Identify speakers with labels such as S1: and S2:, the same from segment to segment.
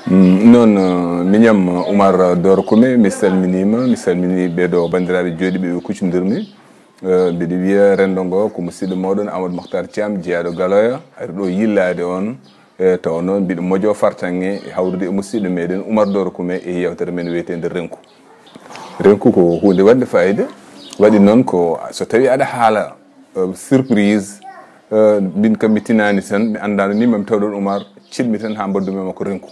S1: non miñam Oumar Doro Koumé mi salmini ɓeɗo bandiraɓe jooɗi ɓe kuccodirmi mbiɗa wiya rendo ngo ko musidɗo moɗon Amadou Mokhtar Thiam jeeyaɗo Galoya ari ɗo yillade on taw noon mbiɗa moƴo fartange e hawrude e musidɗo meɗen Oumar Doro Koumé e yewtere men wiyetede renku ko hunde wadde fayida waɗi noon ko so tawi aɗa haala surprise min kam mi tinani tan mi andano ni mami tawɗon Oumar cilmi tan ha mbaddumema ko renku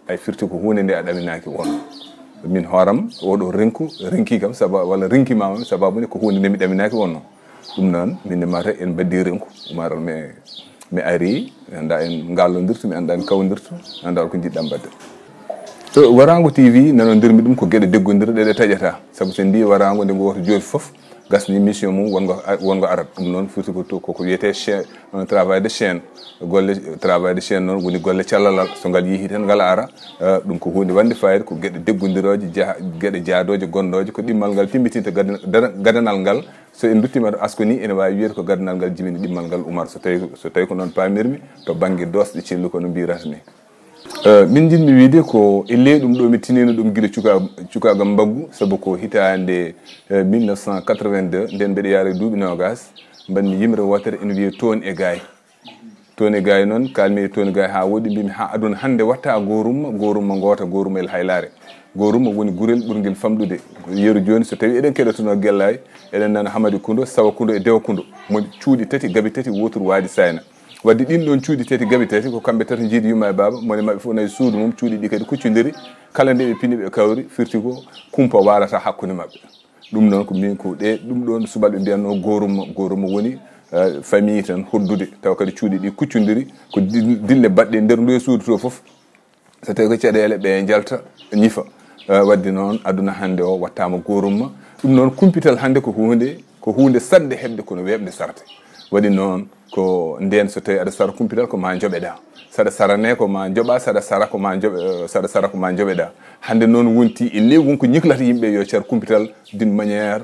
S1: ay firti ko hunde nde a ɗaminaki won min hooram oɗo renki kam walla rinkimama sababude ko hunde nde mi ɗaminaki wonno ɗum noon min mata en baddi renku Oumar mi ari anda en gallodirtu mi anda en kawdirtu anda ko jiɗɗa mbadde Warango TV nanodirmi ɗum ko gueɗe deggodir ɗeɗe taƴata saabu sen mbi Warango nde goto joofi foof gasni mission mum wongo arat ɗum noon firti koko wiyete chaine travail de chaine golle travail de chaine noon woni golle callalal so ngal yeehi tan ngal ara ɗum ko hunde wande fayida ko gueɗe deggodiroje gueɗe jaadoje gonɗoje ko ɗimmal ngal timmitinta gadanal ngal so en duttima to asko ni ene wawi wiyede ko gadanal ngal jibini ɗimmal ngal Oumar so tawi ko noon pamirmi to banggue dosɗe cellu kono mbirata ni min jinmi wiide ko elle ɗum ɗo mi tinino ɗum guila cukagam mbaggu saabu ko hitande 1982 nden mbeɗa yaara duuɓi nogas mbanmi yimre wotere ene wiye toon e gaay noon kalmi e toon e gaay ha woɗɗi mbimi ha aduna hande watta gorumma goota gorumma el haylare gorumma woni gurel ɓurguel famɗude yeru joni so tawi eɗen keɗotono guellay eɗen nana Hamadi Koundoe Sawa Koundoe e Dewa Koundoe mo cuuɗi tati gabi tati wotoru waadi sayna wadde ɗin ɗon cuuɗi tati gabi tati ko kamɓe tati jiidi yumma e baba mone mabɓe fof nayi suudu mum cuuɗi ɗi kadi kuccodiri kala nde ɓe pini ɓe kawri firti ko kumpa warata hakkude mabɓe ɗum noon ko min ko ɗum ɗon subalɓe mbiyanno gorumma woni famille tan hoddude taw kadi cuuɗi ɗi kuccodiri ko dille baɗɗe nder ndu e suudu to foof so tawi ko caɗele ɓe jalta ñifa wadde noon aduna hande o wattama gorumma ɗum noon kumpital hande ko hunde sadde hebde kono weɓde sarte waɗi noon ko nden so tawi aɗa sara kumpital ko ma joɓeɗa saɗa sarane ko ma joɓa saɗa sara ko ma joɓeɗa hande noon wonti elle wonko ñiklata yimɓe yo car kumpital d'une manière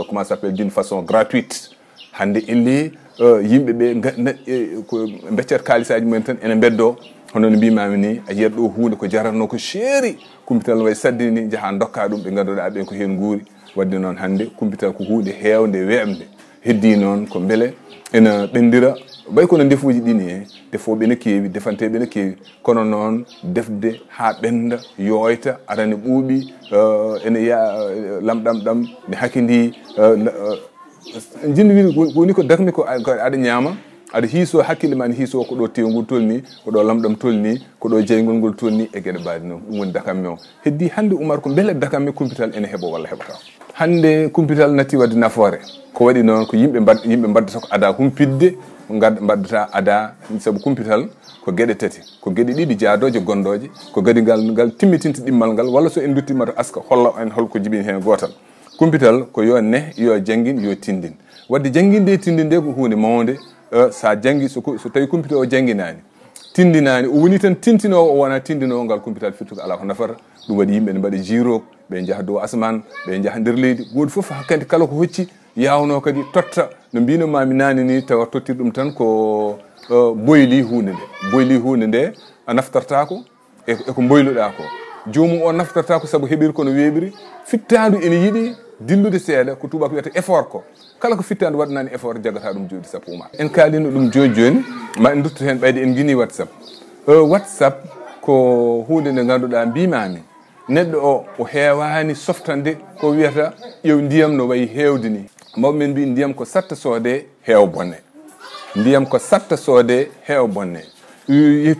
S1: comment ça s'appelle d'une façon gratuite hande elle yimɓeɓe ko beccat kalisaji mumen tan ene beddo hono no mbimami ni a yiyat ɗo hunde ko jaratno ko seeri kumpital way saddini ni jaaha dokka ɗum ɓe ganduɗa ɓen ko hen guuri wadde noon hande kumpital ko hunde hewde weɓde heddi noon ko beele ena ɓendira bay kono ndefuji ɗini e defoɓe ne keewi defanteɓe ne keewi kono noon defde ha ɓenda yoyta arane ɓuuɓi ene lamɗam mi hakkidi jinni wi woni ko darmi ko aɗa ñaama aɗa hiiso hakkille ma ne hiiso ko ɗo tewgol tolni ko ɗo lamɗam tolni ko ɗo jeygol ngol tolni e gueɗe mbaɗi noon ɗum woni dakammi o heddi hande Oumar ko beele dakammi kumpital ene heeɓo walla heɓata hande kumpital natti wadde nafoore ko waɗi noon ko yimɓe mbaddata ko ada humpidde mbaddata ada saabu kumpital ko gueɗe tati ko gueɗe ɗiɗi jaadoje gonɗoje ko gadi ngal timmitinta ɗimmal ngal walla so en duttima to aska holla en holko jibini hen gotal kumpital ko yo ne yo jangguin yo tindin wadde jangguinde e tindinde ko hunde mawde sa janggi so tawi kumpital o jangguinani tindinani o woni tan tintinowo o wona tindinowo ngal kumpital firtu ko ala ko nafata ɗum waɗi yimɓe ne mbaɗa jiro ɓe jaaha dow asman ɓe jaaha nder leydi goto foof hakkadi kala ko hocci yawno kadi totta no mbino mami nani ni tawa tottir ɗum tan ko boyli hunde nde a naftartako eko boyluɗa ko jomum o naftarta ko saabu heɓiri kono weɓiri fittadu ene yiiɗi dillude seeɗa ko tubako wiyata effort ko kala ko fittadu waɗanani effort jaggata ɗum jooɗi sappo uma en kalino ɗum joni ma en dutto hen ɓayde en guini whatsapp ko hunde nde ganduɗa mbimami neɗɗo o heewani softande ko wiyata ƴew ndiyam no wayi hewde ni mawɓe men mbi ndiyam ko satta soode heew bonne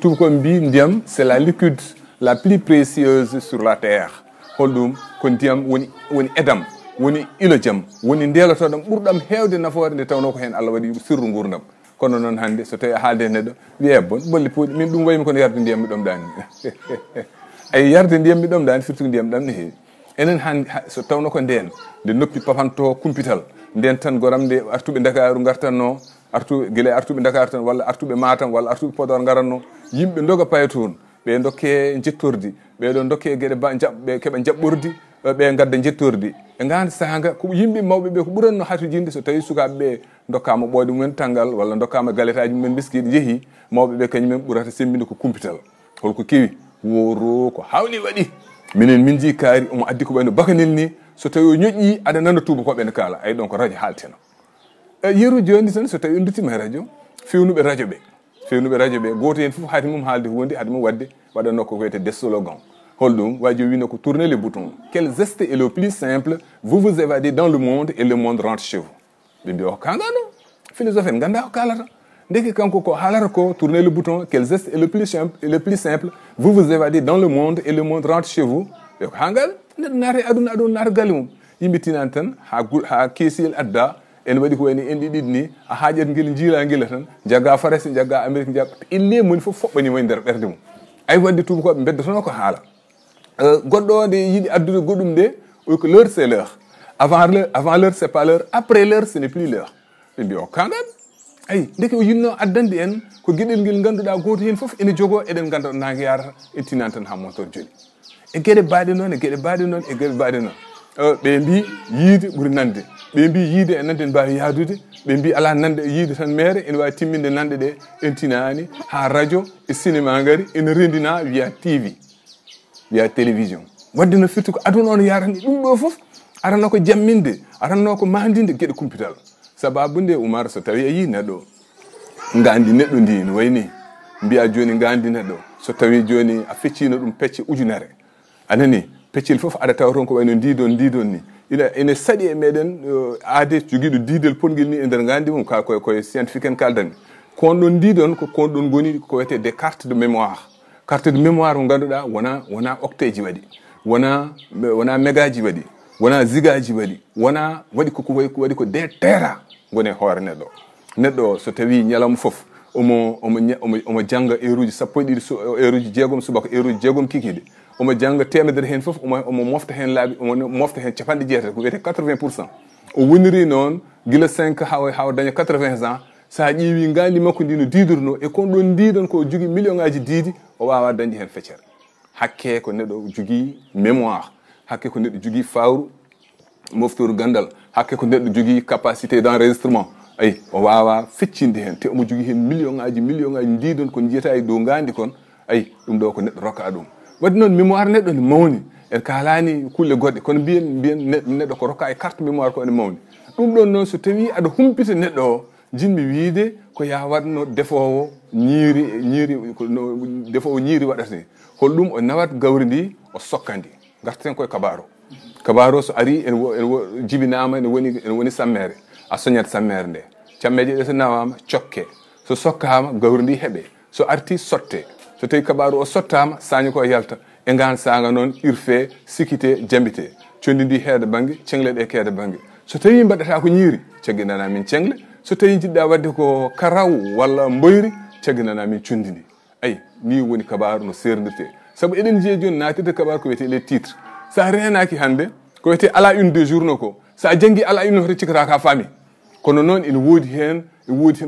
S1: tubakoɓe mbi ndiyam c'est la liquide la plus précieuse sur la terre holɗum ko ndiyam woni edam woni ilojam woni ndelotoɗam ɓurɗam hewde nafoore nde tawno ko hen Allah waɗi sirru gurdam kono noon hande so tawi a haalde e neɗɗo wiye bon bolli puuɗi min ɗum waymi kono yarde ndiyam mi ɗomɗani ay yarde ndiyam mi ɗomɗani firtu ndiyam ɗam ne heewi enen so tawno ko nden nde noppi papanto kumpital nden tan goram nde artuɓe Dakaru gartanno guila artuɓe Dakaru tan walla artuɓe Matam walla artuɓe Podor garanno yimɓe doga paye toon ɓe dokke jettordi ɓeɗo dokke gueɗe ɓe keeɓa jaɓɓordi ɓe gadda jettordi e ganda saaga ko yimɓe mawɓe ɓe ko ɓuranno hatujinde so tawi sukaɓeɓe dokkama ɓooɗe mumen tanggal walla dokkama galetaji mumen biskiɗi jeehi mawɓe ɓe kañumen ɓurata sembinde ko kumpital holko kewi woro ko hawni waɗi minen min ji kaari omo addi ko ɓayno bakanil ni so tawi o ñoƴƴi aɗa nana tubakoɓe ne kaala ay ɗon ko radio haalteno yeru joni tan so tawi on duttima e radio fewnuɓe radio ɓe goto hen fof haade mum haalde hunde haade mum wadde waɗanno ko wiyete des slogan holɗum waji o wino ko tourner les boutons quel geste est le plus simple vous vous évadez dans le monde et le monde rentre chez vous ɓe mbi o kangano philosophe en ganda o kalata ndeki kanko ko haalata ko tourner le bouton quel geste est le plus simple vous vous évadez dans le monde et le monde rentre chez vous ɓe ko hangal neɗɗo naata e aduna aɗon naata galle mum yimɓe tinani tan ha keesiyel adda en waɗi ko wayni en ɗiɗi ni a haƴat guel jiila guila tan jagga farese jagga amérique jagga ille moni fof foɓɓanima e nder ɓerde mum ay wadde tubakoɓe beddatono ko haala goɗɗo nde yiiɗi addude goɗɗum nde oy ko l'heure c'est l'heure avant l'heure c'est pas l'heure après l'heure ce n'est plus l'heure ɓe mbi o kangal ayi ndeke o yinno addande en ko gueɗel ngel ganduɗa goto hen foof ene jogo eɗen ganda ɗo nangue yarata en tinani tan ha montor joli e gueɗe baɗe noon ɓe mbi yiide ɓuuri nande ɓe mbi yiide e nande en mbawi yaadude ɓe mbi ala nande yiide tan mere ene wawi timminde nande ɗe en tinani ha radio e cinéma gari ene rendina wiya tv wiya télévision wadde no firti ko aduna on yarani ɗum ɗo foof aranno ko jamminde aranno ko mandinde gueɗe kumpital sababu nde Oumar so tawi a yi neɗɗo gandi neɗɗo ndi no wayni mbiya joni gandi neɗɗo so tawi joni a feccino ɗum pecce ujunere anani peccel foof aɗa tawa toon ko wayno ndidon ni ene saɗi e meɗen aade joguiɗo diidel pongel ni e nder gandi mum koye scientifique en kaldani kon ɗon ndidon ko kon ɗon goni ko wiyete des cartes de mémoire carte de mémoire mo ganduɗa wona octet ji waɗi wona méga ji waɗi wona giga ji waɗi wona waɗi ko des tera gone hoore neɗɗo so tawi ñalawma foof omo jangga heure uji sappo e ɗiɗi heure uji jeegom subaka heure uji jeegom kikiɗe omo jangga temedere hen foof omo mofta hen laabi omo mofta hen capanɗe jeetati ko wiyete 80% o woniri noon guila 5 hawa daña 80 ans sa ƴeewi gandi makko ndi no didorno e kon ɗon ndidon ko jogui million ngaji diidi o wawa dañde hen feccere hakke ko neɗɗo jogui mémoire hakke ko neɗɗo jogui fawru moftoru gandal hakke ko neɗɗo jogui capacité d'enregistrement ayi o wawa feccinde hen te omo jogui hen million ngaji ndidon ko jiyata e dow gandi kon ayi ɗum ɗo ko neɗɗo rokka ɗum wadde noon mémoire neɗɗo ne mawni en kalani kulle goɗɗe kono mbiyen neɗɗo ko rokka e carte mémoire ko ene mawni ɗum ɗon noon so tawi aɗa humpita neɗɗo o jinmi wiide ko ya watno defowo ñiiri waɗata ni hol ɗum o nawat gawri ndi o sokkandi garten koye kabaro so ari en jibinama ene woni sammere a soñat sammere nde cammeje ɗe so nawama cokke so sokkama gawri ndi heeɓe so arti sotte so tawi kabaru o sottama sañi ko yalta e ngan saga noon irfe sikkite jambite condi ndi heede banggue cengle ɗe keede banggue so tawi mbaɗata ko ñiiri cagginana min cengle so tawi jiɗɗa wadde ko karaw walla mboyri cagginana min cundi ndi ayi ni woni kabaru no serdirte saabu eɗen jiiya joni natirde kabaru ko wiyete les titres sa renaki hande ko wiyete ala une de journaux ko sa jangui ala une hoto cikkata ka faami kono noon ene woodi hen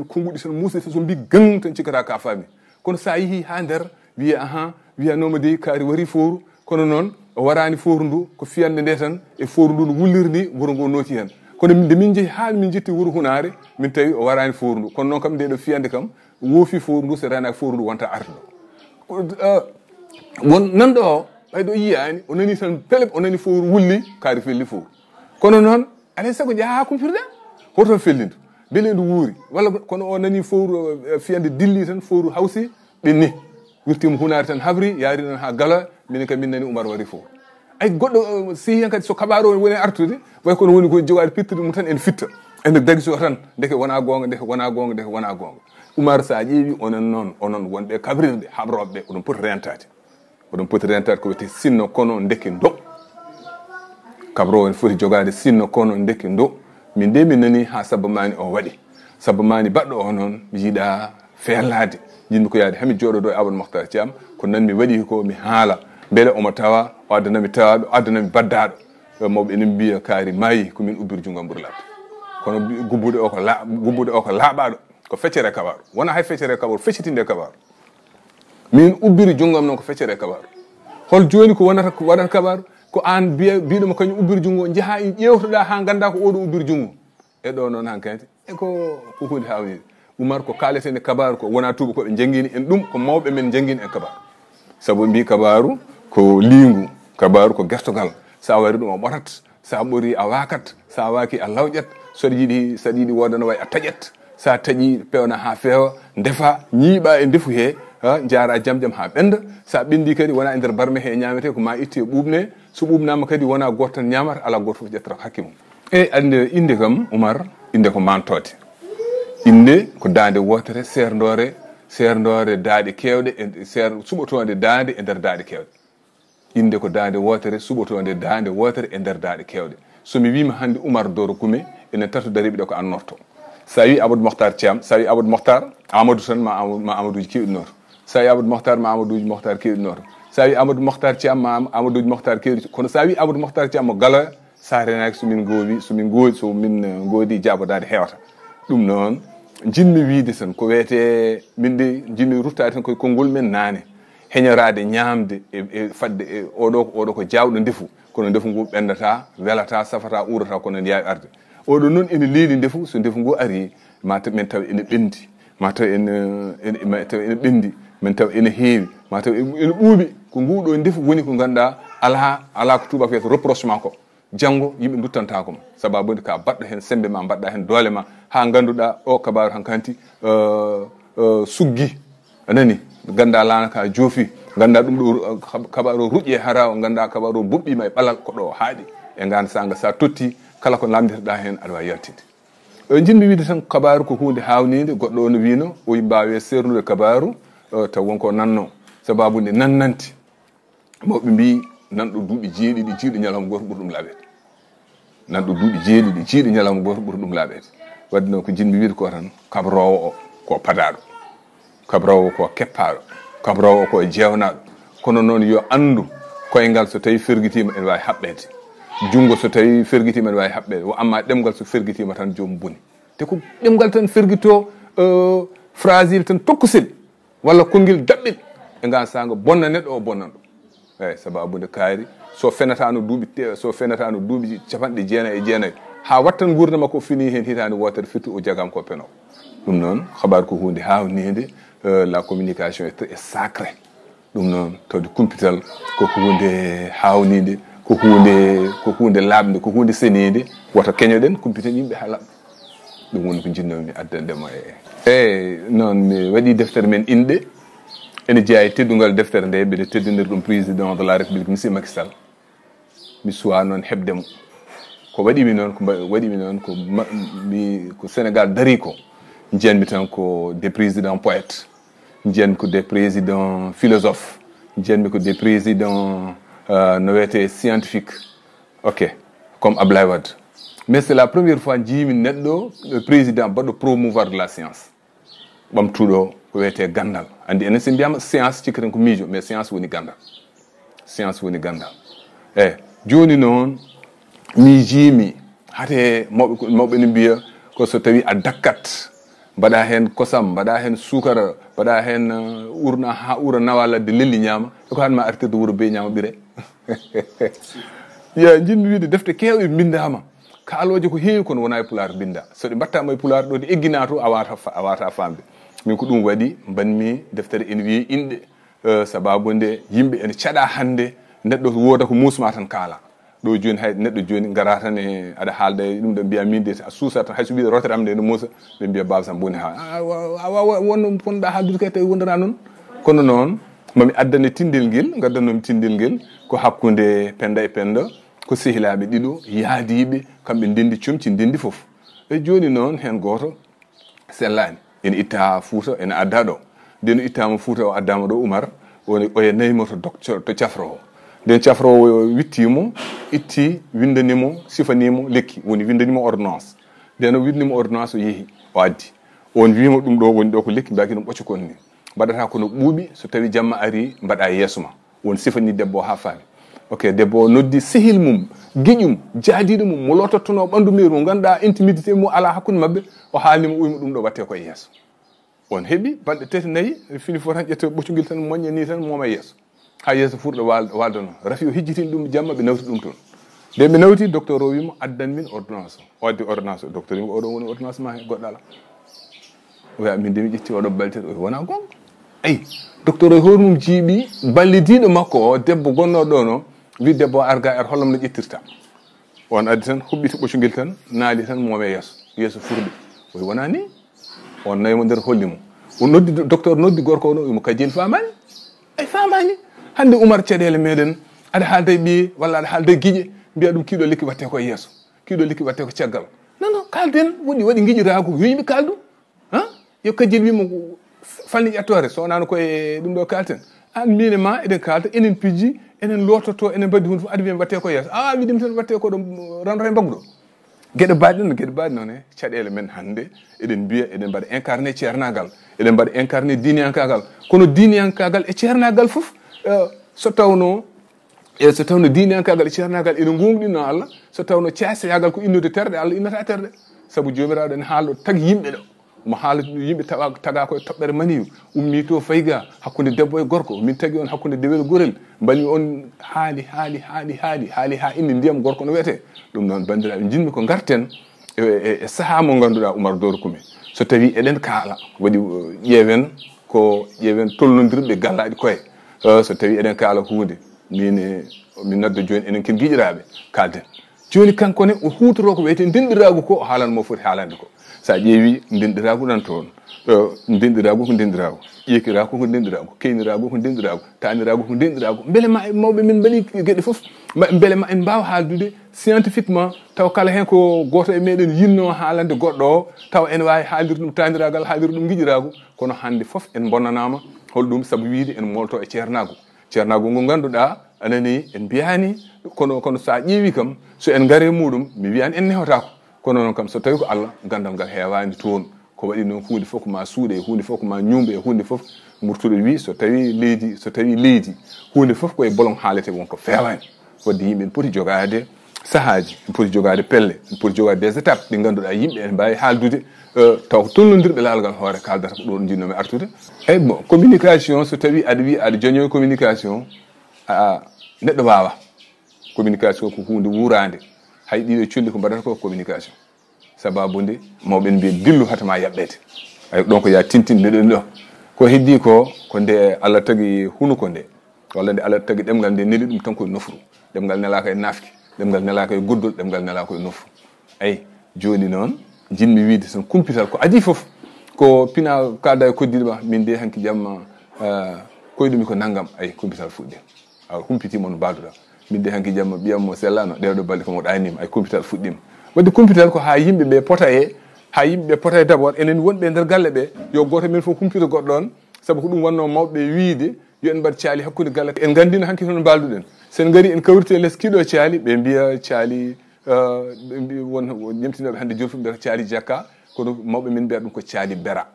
S1: konguɗi tan musde so mbi gang tan cikkata ka faami kono sa yeehi ha nder wiyanoma de kaari wari fooru kono noon o warani fooru ndu ko fiyande nde tan e fooru ndu no wullirni wuuro ngo nooti hen kono nde min jeehi ha min jetti wuuro hunare min tawi o warani fooru ndu kono noon kam ndeɗo fiyande kam woofi fooru ndu so renaki fooru ndu wonta arde ɗo won nanɗo o ɓayɗo yiyani o nani tan peleb o nani fooru wulli kaari felli fooru kono noon alay saago jaaha ha kumpirɗa hoto fellindu beele ndu wuuri walla kono o nani fooru fiyande dilli tan fooru hawsi ɓenni wirtima hunare tan habri yaari tan ha gala minen kam min nani Oumar wari fooru ay goɗɗo si hen kadi so kabaru o woni artude way kono woni ko jogade pittude mum tan en fitta ene dagso tan ndeke wona gonga Oumar sa ƴeewi onon wonɓe kabrirɗe habroɓeɓe oɗon poti rentade ko wiyete sinno kono ndeke ndo kabro en foti jogade sinno kono ndeke ndo min de min nani ha sabbamani o waɗi sabbamani baɗɗo o noon mi yiiɗa feellade yimɓe ko yaade hami jooɗoɗo e Amadou Makhtar Thiam ko nan mi waɗi ko mi haala beele omo tawa o addanami tawaɓe o addanami baddaɗo mawɓe enen mbiya kaari maayi komin ubbiri junggam ɓuuri labde kono gubbude o ko laaɓaɗo ko feccere kabaru wona hay feccere kabaru feccitinde kabaru min ubbiri junggam noon ko feccere kabaru hol joni ko waɗata kabaru ko an biɗoma kañum ubbiri junggo jaaha ƴewtoɗa ha ganda ko oɗo ubbiri junggo e ɗo noon hankkadi e ko hunde hawnide Oumar ko kaleten e kabaru ko wona tubakoɓe jangguini en ɗum ko mawɓe men jangguini en kabaru sabu mbi kabaru ko lingu kabaru ko gertogal sa wari dum o botat sa bori a wakat sa waki a lawƴat saɗa yiɗi wodana way a taƴat sa taƴi pewna ha feewa ndefa ñiiɓa e ndefu he jaara jam ha ɓenda sa ɓendi kadi wona e nder barme he ñamete ko ma itte ɓuɓne so ɓuɓnama kadi wona goto tan ñamata ala goto fof ƴettata hakke mum ande inde kam Oumar inde ko mantode inde ko dande wotere serdore daaɗe kewɗe e suɓotode dande e nder daaɗe kewɗe inde ko dande wotere suɓotode dande wotere e nder daaɗe kewɗe somi wima hande Oumar Doro Kume enen tatu dariɓe ɗo ko annorto sa wi Amadou Mokhtar Thiam sa wi Amadou Mokhtar Amadou tan ma Amadouji kewɗinoto sa wi Amadou Mokhtar ma Amadouji Mokhtar kewɗinoto sa wi Amadou Mokhtar Thiam ma Amadouji Mokhtar kewɗi kono sa wi Amadou Mokhtar Thiam mo Galoya sa renaki somin goodi jabodade hewata ɗum noon jinmi wiide tan ko wiyete min de jinmi ruttade tan koye konngol men nane heñorade ñamde e fadde e oɗo ko jawɗo ndefu kono ndefu ngu ɓendata welata safata urata kono en yawi arde oɗo noon ene leeli ndefu so ndefu ngu ari min taw ene ɓendi ma taw ene ɓendi min taw ene heewi ma taw ene ɓuuɓi ko nguɗo ndefu woni ko ganduɗa ala ko tubaako wiyata reprochement ko janggo yimɓe duttantako ma sababude ka baɗɗo hen sembe ma mbaɗɗa hen doole ma ha ganduɗa o kabaru hankanti suggi anani ganda lana ka joofi ganda ɗum ɗo kabaru ruƴƴe hara o ganda kabaru boɓɓima e ɓalal ko ɗo haaɗi e ganda sanga sa totti kala ko lamditeɗa hen aɗa wawi yaltinde jinmi wiide tan kabaru ko hunde hawnide goɗɗo ono wino o mbawe sernude kabaru taw wonko nanno sababude nannanti mawɓe mbi nanɗo duuɓi jeeɗiɗi jiiɗo ñalawma goto ɓuuri ɗum laaɓede nanɗo duuɓi jeeɗiɗi jiiɗo ñalawma goto ɓuuri ɗum laaɓede wadde noon ko jinmi wiide ko tan kabrowo o ko padaɗo kabrowo ko keppaɗo kabrowo ko jewnaɗo kono noon yo andu koyngal so tawi ferguitima ene wawi haɓɓede junggo so tawi ferguitima ene wawi haɓɓede wo amma ɗemgal so ferguitima tan jomum boni te ko ɗemgal tan ferguito fragile tan tokkusel walla konngel daɓɓel e ngan sanga bonna neɗɗo o bonnan ɗum eyyi sababude kaari so fenatano duuɓi capanɗe jeenayyi e jeenayyi ha wattan gurdam makko o fini hen hitande wotere firti o jagam ko peno ɗum noon habaru ko hunde hawnide la communication est sacré ɗum noon tawde kumpital koko hunde hawnide ko hunde laaɓde ko hunde senide woto keñoɗen kumpiten yimɓe ha laaɓa ɗum woni ko jinnomi addandema eyyi noon mi waɗi deftere men inɗe ene jeeya e teddugal deftere nde mbiɗa teddinir ɗum président de la république monsieur Macky Sall mi suwa noon heɓdemo ko waɗimi noon ko Sénégal dari ko jiyanmi tan ko des présidents poètes jiyanmi ko des présidents philosophes jiyanmi ko des présidents no wiyete scientifique ok comme Ablaye Wade mais c'est la première fois jiimi neɗɗo président baɗɗo promouvoir de la science ɓamtuɗo ko wiyete gandal andi enen so mbiyama science cikkaten ko miijo mais science woni gandal eyyi joni noon mi jiimi hate mawɓe ne mbiya ko so tawi a dakkat mbaɗa hen kosam mbaɗa hen sukara mbaɗa hen urna ha ura nawa ladde lelli ñaama eko hanma artirde wuuro be ñaama ɓire ya jinmi wiide defte kewɗe bindama kaaloje ko heewi kono wona e pulaar binda so ɗe mbattama e pulaar ɗo ɗe eggina to a wata famde min ko ɗum waɗi mbanmi deftere ene wiye inɗe sababude yimɓe ene caɗa hande neɗɗo wooda ko musma tan kaala ɗo joni hay neɗɗo joni gara tan e aɗa haalda e ɗum ɗo mbiya min de a suusat tan hayso wiide roteram nde no muusa ɓe mbiya baba sam boni ha wonno ponɗa haaldude kay tawi wondana noon kono noon mami addane tindel ngel gaddanomi tindel ngel ko hakkude penda e penda ko sehilaɓe ɗiɗo yaadiɓe kamɓe ndendi comci ndendi foof e joni noon hen goto sellani ene itta Fouta ene adda ɗo nden ittama Fouta o addama ɗo Oumar oye nayimo to docteur to cafrowo nden cafrowo wittimo itti windanimo sifanimo lekki woni windanimo ordonnance nden o windanimo ordonnance o yeehi o addi on wima ɗum ɗo woni ɗo ko lekki mbaki ɗum ɓocco kon ni mbaɗata kono ɓuuɓi so tawi jamma ari mbaɗa yeeso ma won sifani debbo o ha faami ok debbo o noddi sehil mum guiƴum jaadiɗo mum mo lotottono ɓandu mairu mo ganduɗa intimidité mo ala hakkude mabɓe o haalnimo uymo ɗum ɗo watte koye yeeso on heeɓi balɗe tati nayyi fini fo tan ƴetta ɓoccugel tan moñña ni tan moma yeeso ha yeeso furɗo walda noon rafi o hijjitini ɗum jamma ɓe nawti ɗum toon nde ɓe nawti docteur o wimo addan min ordonnance o addi ordonnance o docteur wimo oɗo woni ordonnance ma goɗɗo ala o wiya min de mi ƴetti oɗo baltete o wona gonga ay docteur hormum jiibi ballidiiɗo makko o debbo gonno ɗo no wi debbo arga er hollam no ƴettirta on addi tan huɓɓiti ɓoccugel tan naali tan moome yeeso furɗi oy wona ni on nayimo nder hollimo o noddi docteur noddi gorko o no imo kajel famani ay famani hande Oumar caɗele meɗen aɗa haalda ɓiye walla aɗa haalda guiƴe mbiya ɗum kiiɗo lekki watte ko yeeso kiiɗo lekki watte ko caggal non kalden waɗi guiƴirago yo yimɓe kaldu yo kajel wimo falni ƴettore so wonano koye ɗum ɗo kalten an mine ma eɗen kalda enen pijji enen lototo enen mbaddi hunde fof adi wimen watte ko yeeso wiɗim tan watte ko ɗo rando e mbaggu ɗo gueɗe baɗi noon e caɗele men hande eɗen mbiya eɗen mbaɗa incarné ceernagal eɗen mbaɗa incarné diniyankagal kono diniyankagal e ceernagal fof so tawno diniyankagal e ceernagal ene gonɗino Allah so tawno casayagal ko innude terɗe Allah innata terɗe saabu jomiraɗo en haalɗo tagi yimɓe ɗo mo haala yimɓe taga koye toɓɓere maniyu ummi to fayga hakkude debbo e gorko min tagi on hakkude dewel gorel mbani on haali ha inni ndiyam gorko no wiyete ɗum noon bandiraɓe jinmi ko garten e saaha mo ganduɗa Oumar Dorkumi so tawi eɗen kaala waɗi ƴeewen tolnodirɓe gallaɗi koye so tawi eɗen kaala hunde min nodda joni enen ken guiƴiraɓe kalden joni kankone o hutoro ko wiyete ndenɗiragu ko o haalanmo foti haalande ko sa ƴeewi ndenɗiragu nan toon ndenɗiragu ko ndenɗiragu ƴekiragu ko ndenɗiragu keyniragu ko ndenɗiragu taniragu ko ndenɗiragu beele ma mawɓe min mbaɗi gueɗe foof beele ma en mbawa haaldude scientifiquement taw kala hen ko goto e meɗen yinno haalande goɗɗo o taw ene wawi haaldir ɗum taniragal haaldir ɗum guiƴiragu kono hande foof en bonnanama holɗum saabu wiide en molto e ceernagu ngo ganduɗa anani en mbiyani kono sa ƴeewi kam so en gaare muɗum mi wiyani en nehotako kono noon kam so tawi ko Allah gandal ngal heewani toon ko waɗi noon hunde fof ko ma suuɗe hunde fof ko ma ñumɓe hunde fof murtuɗo wi so tawi leydi hunde fof koye bolon haalete wonko fewani wadde yimɓe en poti jogade sahaji en poti jogade pelle en poti jogade des étapes ɗi ganduɗa yimɓe en mbawi haaldude taw ko tolnodirɓe laalgal hoore kaldata ko ɗon jinnomi artude eyyi bon communication so tawi aɗa wi aɗa joñoy communication neɗɗo wawa communication ko hunde wurande hay ɗiɗo colli ko mbaɗata ko communication sababude mawɓe mbiya dillu hatama yaɓɓede ay ɗon ko ya tintinde ɗon ɗo ko heddi ko nde Allah tagi hunuko nde walla nde Allah tagi ɗemgal nde neli ɗum tan koye nofru ɗemgal nelaka e nafki ɗemgal nelaka e guddol ɗemgal nelaka e nofru ayi joni noon jinmi wiide son kumpital ko adi foof ko pina kalda e koddiɗo ma min de hanki jamma koyɗumi ko naggam ay kumpital fuɗɗi a humpitimo no mbaduɗa min de hanki jamma ɓiyammo sellano ɗeɗo balɗe komo ɗanima ay kumpital fuɗɗima wadde kumpital ko ha yimɓeɓe pota e d' abord enen wonɓe nder galle ɓe yo goto men fof humpita goɗɗo on saabu ko ɗum wanno mawɓe wiide yo en mbaɗ caali hakkude galle en gandino hanki toon mbalduɗen sen gari en kawrite less kiɗo caali ɓe mbiya caali won ñemtinoɓe hande jolfuɓe mbiyata caali jakka kono mawɓe men mbiyata ɗum ko caali bera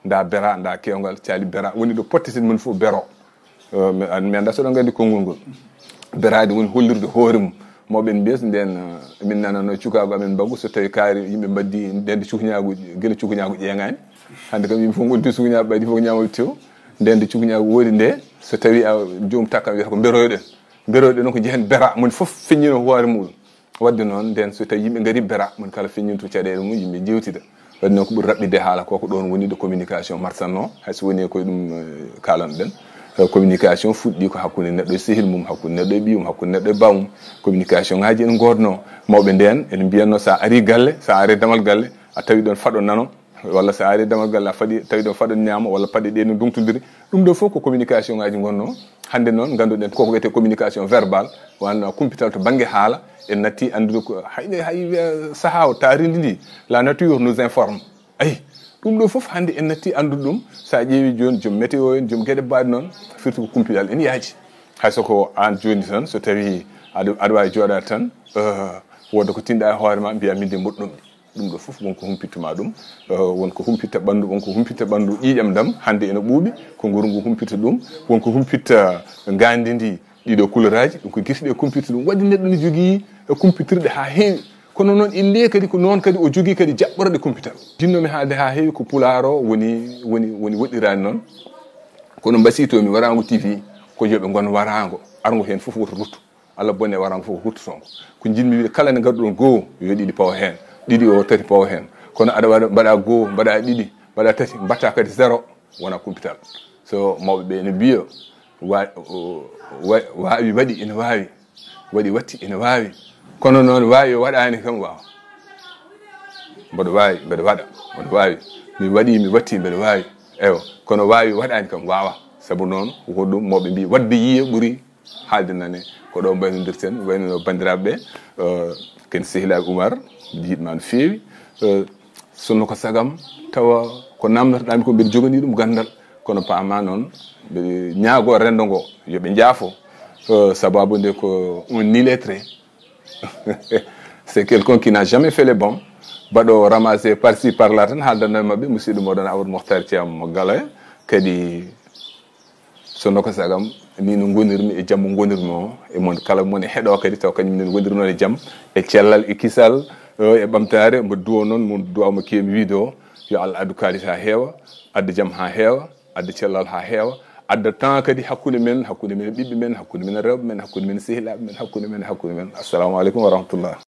S1: nda kewgal caali bera woni ɗo potteten men fof bero mi anda soɗo gandi konngol ngol berade woni hollirde hoore mum mawɓe en mbiyata nden min nanano cukago amen mbaggu so tawi kaari yimɓe mbaddi ndende cukañagu guila cukañagu ƴeŋani hande kam yimɓe fof gondi cukañagu ɓaydi fof ñamoɓe tew ndende cukañagu woodi nde so tawi joom takka wiyata ko beroyoɗen noon ko jehen bera moni foof feññino hoore muɗum wadde noon nden so tawi yimɓe gari bera mon kala feññinto caɗele mum yimɓe jewtida wadde noon ko ɓuuri raɓɓide haala koko ɗon woni ɗo communication marsanno hayso woni koye ɗum kalanoɗen communication fuɗɗi ko hakkude neɗɗo e sehil mum hakkude neɗɗo e ɓiyum hakkude neɗɗo e bawmum communication ngaji en godno mawɓe nden en mbiyatno sa ari galle sa ari damal galle a tawi ɗon faɗo nano walla sa ari damal galle a faɗi tawi ɗon faɗo ñaama walla paɗe ɗe no dumtodiri ɗum ɗo fof ko communication ngaji gonno hande noon ganduɗen koko wiyete communication verbal wanno kumpital to banggue haala en natti andude ko hay saaha o taaridi ndi la nature nous informe ayi ɗum ɗo fof hande en natti andude ɗum sa ƴeewi joni joom météo en joom gueɗe mbaɗe noon firti ko kumpidal en yaaji haysoko an joni tan so tawi aɗa wawi joɗade tan wonde ko tinɗa e hoorema mbiya min de mboɗɗumi ɗum ɗo fof wonko humpittuma ɗum wonko humpitta ɓandu ƴiƴam dam hande ene ɓuuɓi ko nguru ngu humpitta ɗum wonko humpitta gandi ndi ɗiɗo couleur aji ɗum ko guirɗe kumpitta ɗum waɗi neɗɗo ne jogui kumpitirɗe ha heewi kono noon ille kadi ko noon kadi o jogui kadi jaɓɓorɗe kumpital jinnomi haalde ha heewi ko pulaar o woni woɗɗirani noon kono mbasitomi warango TV ko yoɓe gon warango argo hen foof woto ruttu Allah bone warango foof ruttotongo ko jinmi wiide kala ne gadduɗon goho yo ɗiɗi pawa hen ɗiɗi o tati pawa hen kono aɗa waɗa mbaɗa goho mbaɗa ɗiɗi mbaɗa tati mbatta kadi zéro wona kumpital so mawɓe ɓe ne mbiya waawi waɗi ina waawi waɗi watti ina waawi kono noon waawi waɗaani kam waawa mboɗo waawi mbeɗa waɗa mboɗo waawi mi waɗi mi watti mbeɗa waawi eyo kono waawi waɗaani kam waawa sabu noon ko ɗum mawɓe mbi wadde yiya ɓuri haalde nane ko ɗo mbaynodirten wayno banndiraaɓe ɓe ken sehilaɓe Oumar jiiɗma no feewi sonno ko sagam tawa ko namdotoɗami ko mbiɗa jogani ɗum gandal kono paama noon mbiɗa ñaago rendo ngo yoɓe jaafo sababu nde ko un illettré c'est quelqu'un qui n'a jamais fait les bons baɗo ramassé par-ci par-là tan haaldano e maɓɓe musidɗo moɗon Amadou Mokhtar Thiam Galoya kadi sonno ko sagam ni no gonirmi e jammo gonirmi o e mon kala mon e heɗo kadi taw kañum nen goniri noon e jaam e cellal e kisal e ɓamtare mbo duwo noon mo duwama kemi wiide o yo Allah addu kalis ha heewa adda jaam ha heewa adda cellal ha heewa adda temps kadi hakkude men ɓiɓɓe men hakkude men rewɓe men hakkude men sehilaɓe men hakkude men assalamu aleykum wa rahmatullah